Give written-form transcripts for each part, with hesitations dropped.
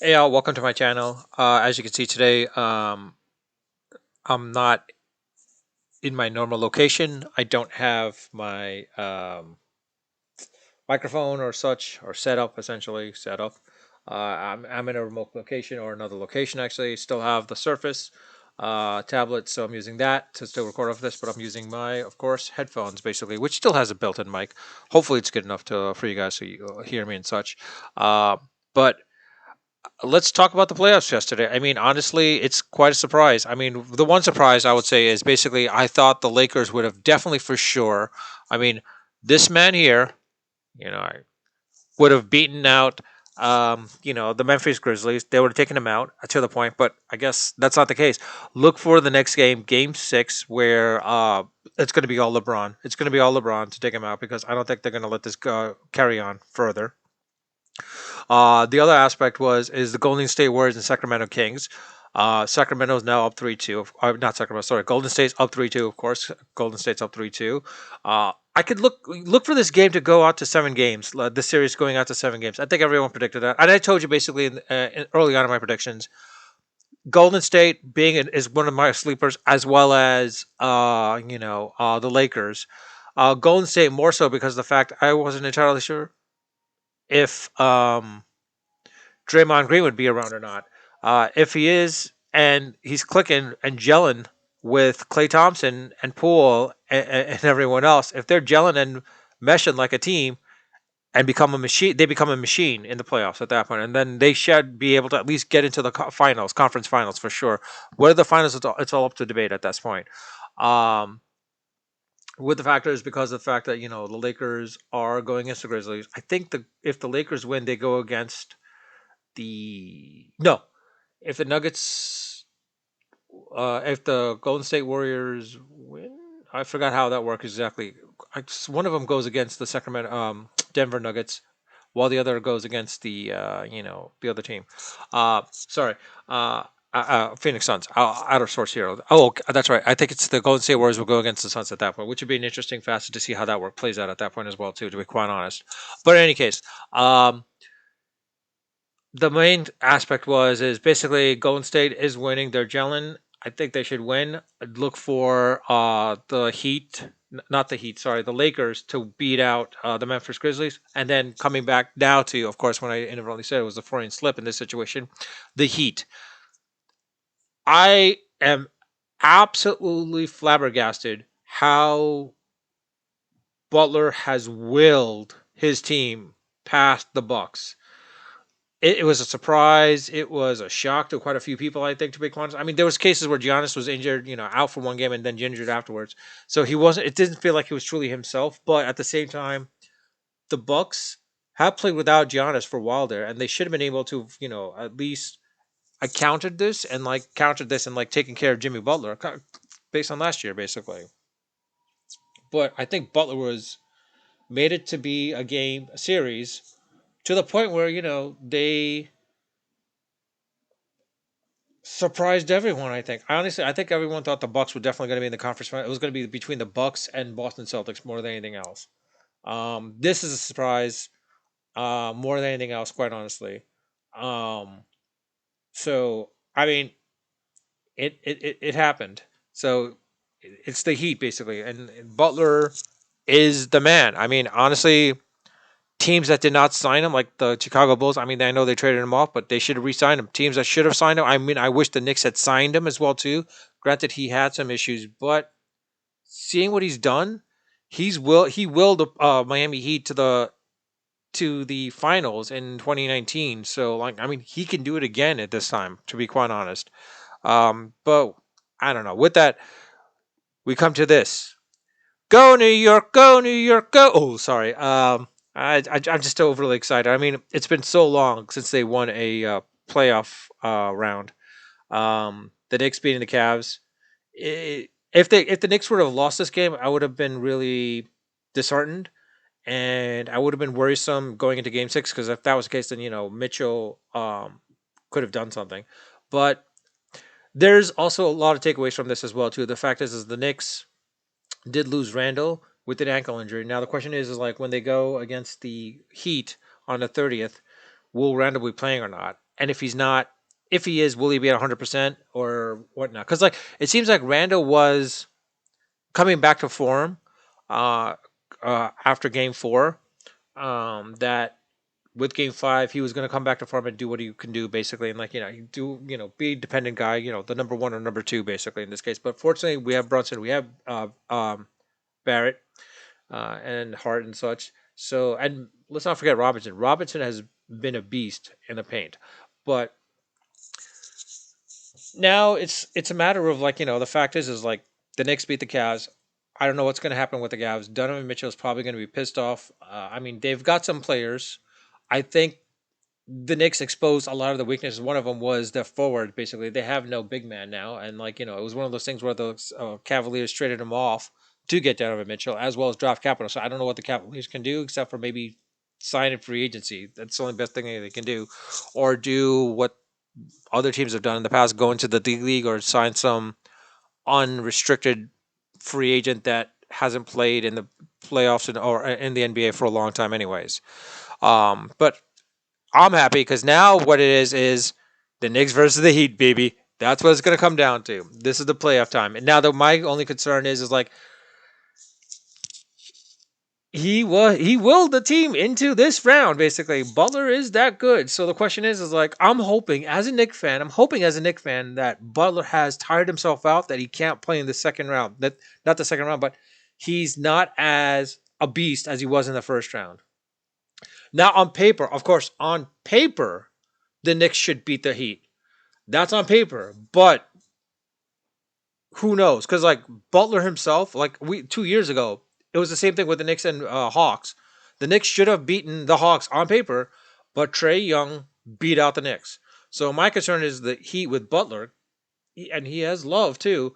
Hey all, welcome to my channel. As you can see today, I'm not in my normal location. I don't have my microphone or such, or setup, essentially setup. I'm in a remote location, or another location actually. Still have the Surface tablet, so I'm using that to still record off this, but I'm using my, of course, headphones basically, which still has a built-in mic. Hopefully it's good enough to for you guys so you hear me and such. But let's talk about the playoffs yesterday. I mean, honestly, it's quite a surprise. I mean, the one surprise I would say is basically I thought the Lakers would have definitely for sure. I mean, this man here, I would have beaten out, the Memphis Grizzlies. They would have taken him out to the point, but I guess that's not the case. Look for the next game, Game 6, where it's going to be all LeBron. It's going to be all LeBron to take him out because I don't think they're going to let this go carry on further. The other aspect is the Golden State Warriors and Sacramento Kings. Sacramento is now up 3-2. Not Sacramento, sorry. Golden State's up 3-2, of course. Golden State's up 3-2. I could look for this game to go out to 7 games. This series going out to 7 games. I think everyone predicted that, and I told you basically early on in my predictions. Golden State is one of my sleepers, as well as the Lakers. Golden State more so because of the fact I wasn't entirely sure if Draymond Green would be around or not. If he is, and he's clicking and gelling with Klay Thompson and Poole and everyone else, if they're gelling and meshing like a team and become a machine, they become a machine in the playoffs at that point, and then they should be able to at least get into the finals, conference finals for sure. Whether the finals, it's all up to debate at this point. Um, with the factors, because of the fact that the Lakers are going against the Grizzlies, I think if the Lakers win, they go against the no. If the Nuggets, if the Golden State Warriors win, I forgot how that works exactly. One of them goes against the Sacramento, Denver Nuggets, while the other goes against the other team. Sorry, Phoenix Suns. Out of source here. Oh, okay, that's right. I think it's the Golden State Warriors will go against the Suns at that point, which would be an interesting facet to see how that plays out at that point as well, too. To be quite honest, but in any case, the main aspect is basically Golden State is winning. They're gelling. I think they should win. I'd look for the Heat, not the Heat, sorry, the Lakers to beat out the Memphis Grizzlies, and then coming back now to, of course, when I inadvertently said it was a Freudian slip in this situation, the Heat. I am absolutely flabbergasted how Butler has willed his team past the Bucks. It was a surprise. It was a shock to quite a few people, I think, to be honest. I mean, there was cases where Giannis was injured, out for one game and then injured afterwards. So he wasn't. It didn't feel like he was truly himself. But at the same time, the Bucks have played without Giannis for a while there, and they should have been able to, at least countered this and taking care of Jimmy Butler based on last year, basically. But I think Butler was made it to be a series, to the point where they surprised everyone. I think everyone thought the Bucks were definitely going to be in the conference final. It was going to be between the Bucks and Boston Celtics more than anything else. This is a surprise, more than anything else, quite honestly. Um, so I mean, it happened. So it's the Heat basically, and Butler is the man. I mean, honestly, teams that did not sign him, like the Chicago Bulls, I mean, I know they traded him off, but they should have re-signed him. Teams that should have signed him, I mean, I wish the Knicks had signed him as well too. Granted, he had some issues, but seeing what he's done, he willed the Miami Heat to the finals in 2019. So, I mean, he can do it again at this time. To be quite honest, but I don't know. With that, we come to this. Go New York, go New York, go! Oh, sorry. I'm just overly excited. I mean, it's been so long since they won a playoff round. The Knicks beating the Cavs. If the Knicks would have lost this game, I would have been really disheartened, and I would have been worrisome going into Game 6, because if that was the case, then Mitchell could have done something. But there's also a lot of takeaways from this as well too. The fact is the Knicks did lose Randall with an ankle injury. Now the question is like when they go against the Heat on the 30th, will Randall be playing or not? and if he's not, if he is, will he be at 100% or whatnot? Because like it seems like Randall was coming back to form uh, after Game 4. That with Game 5 he was going to come back to form and do what he can do basically, and like be a dependent guy, the number one or number two basically in this case. But fortunately, we have Brunson, we have Barrett, and Hart and such. So, and let's not forget Robinson. Robinson has been a beast in the paint, but now it's a matter of like the fact is like the Knicks beat the Cavs. I don't know what's going to happen with the Cavs. Donovan Mitchell is probably going to be pissed off. I mean, they've got some players. I think the Knicks exposed a lot of the weaknesses. One of them was the forward. Basically, they have no big man now, and like it was one of those things where the Cavaliers traded him off to get Donovan Mitchell, as well as draft capital. So I don't know what the Cavaliers can do except for maybe sign in free agency. That's the only best thing they can do, or do what other teams have done in the past: go into the D League or sign some unrestricted free agent that hasn't played in the playoffs or in the NBA for a long time, anyways. But I'm happy because now what it is the Knicks versus the Heat, baby. That's what it's going to come down to. This is the playoff time. And now, my only concern is like he willed the team into this round. Basically, Butler is that good. So the question is like I'm hoping as a Knicks fan, that Butler has tired himself out, that he can't play in the second round. That not the second round, but he's not as a beast as he was in the first round. Now on paper, of course, on paper, the Knicks should beat the Heat. That's on paper, but who knows? Because like Butler himself, like 2 years ago, it was the same thing with the Knicks and Hawks. The Knicks should have beaten the Hawks on paper, but Trae Young beat out the Knicks. So my concern is the Heat with Butler, and he has love too,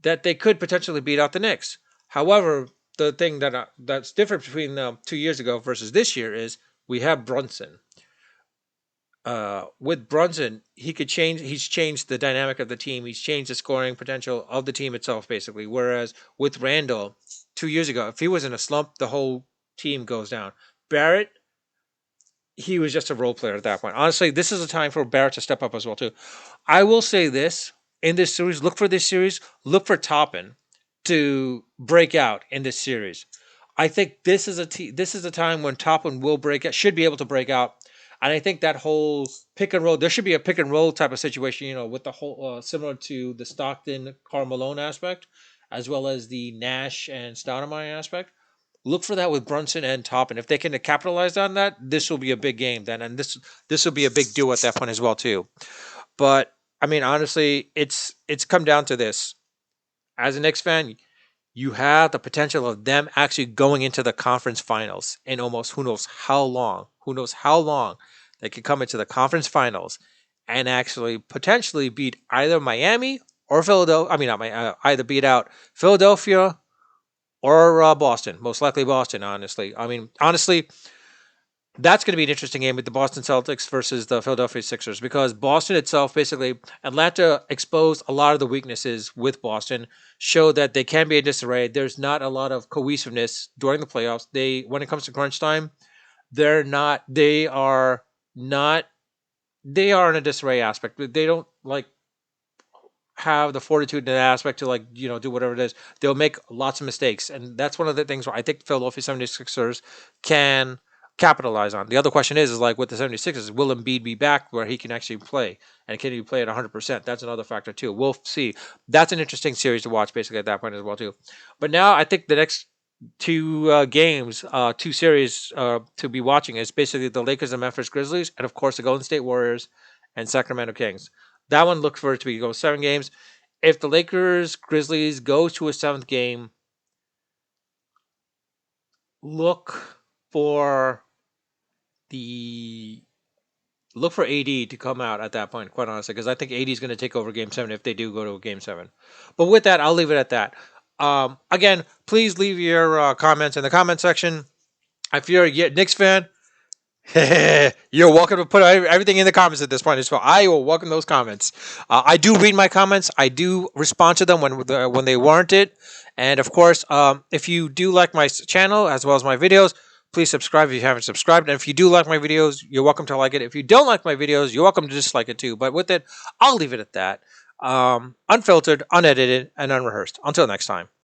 that they could potentially beat out the Knicks. However, the thing that's different between 2 years ago versus this year is we have Brunson. With Brunson, he could change. He's changed the dynamic of the team. He's changed the scoring potential of the team itself, basically. Whereas with Randall, 2 years ago, if he was in a slump, the whole team goes down. Barrett, he was just a role player at that point. Honestly, this is a time for Barrett to step up as well too. I will say this in this series: look for Toppin to break out in this series. I think this is a time when Toppin will break out, should be able to break out. And I think that whole pick and roll, there should be a pick and roll type of situation, with the whole similar to the Stockton Karl Malone aspect, as well as the Nash and Stoudemire aspect. Look for that with Brunson and Toppin. If they can capitalize on that, this will be a big game then, and this will be a big deal at that point as well too. But I mean, honestly, it's come down to this. As a Knicks fan, you have the potential of them actually going into the conference finals in almost who knows how long. Who knows how long they could come into the conference finals and actually potentially beat either Miami or Philadelphia. I mean, either beat out Philadelphia or Boston. Most likely Boston, honestly. I mean, honestly, that's going to be an interesting game with the Boston Celtics versus the Philadelphia Sixers, because Boston itself, basically, Atlanta exposed a lot of the weaknesses with Boston, showed that they can be in disarray. There's not a lot of cohesiveness during the playoffs. When it comes to crunch time, they are in a disarray aspect. They don't like have the fortitude in that aspect to do whatever it is. They'll make lots of mistakes, and that's one of the things where I think the Philadelphia 76ers can capitalize on. The other question is like with the 76ers, will Embiid be back where he can actually play, and can he play at 100%? That's another factor too. We'll see. That's an interesting series to watch basically at that point as well too. But now I think the next two series to be watching is basically the Lakers and Memphis Grizzlies, and of course the Golden State Warriors and Sacramento Kings. That one looks for it to be go 7 games. If the Lakers Grizzlies goes to a 7th game, look for AD to come out at that point, quite honestly, because I think AD is going to take over Game 7 if they do go to Game 7. But with that, I'll leave it at that. Again, please leave your comments in the comment section. If you're a Knicks fan, you're welcome to put everything in the comments at this point as well. I will welcome those comments. I do read my comments. I do respond to them when they warrant it. And of course, if you do like my channel as well as my videos, Please subscribe if you haven't subscribed. And if you do like my videos, you're welcome to like it. If you don't like my videos, you're welcome to dislike it too. But with it, I'll leave it at that. Unfiltered, unedited, and unrehearsed. Until next time.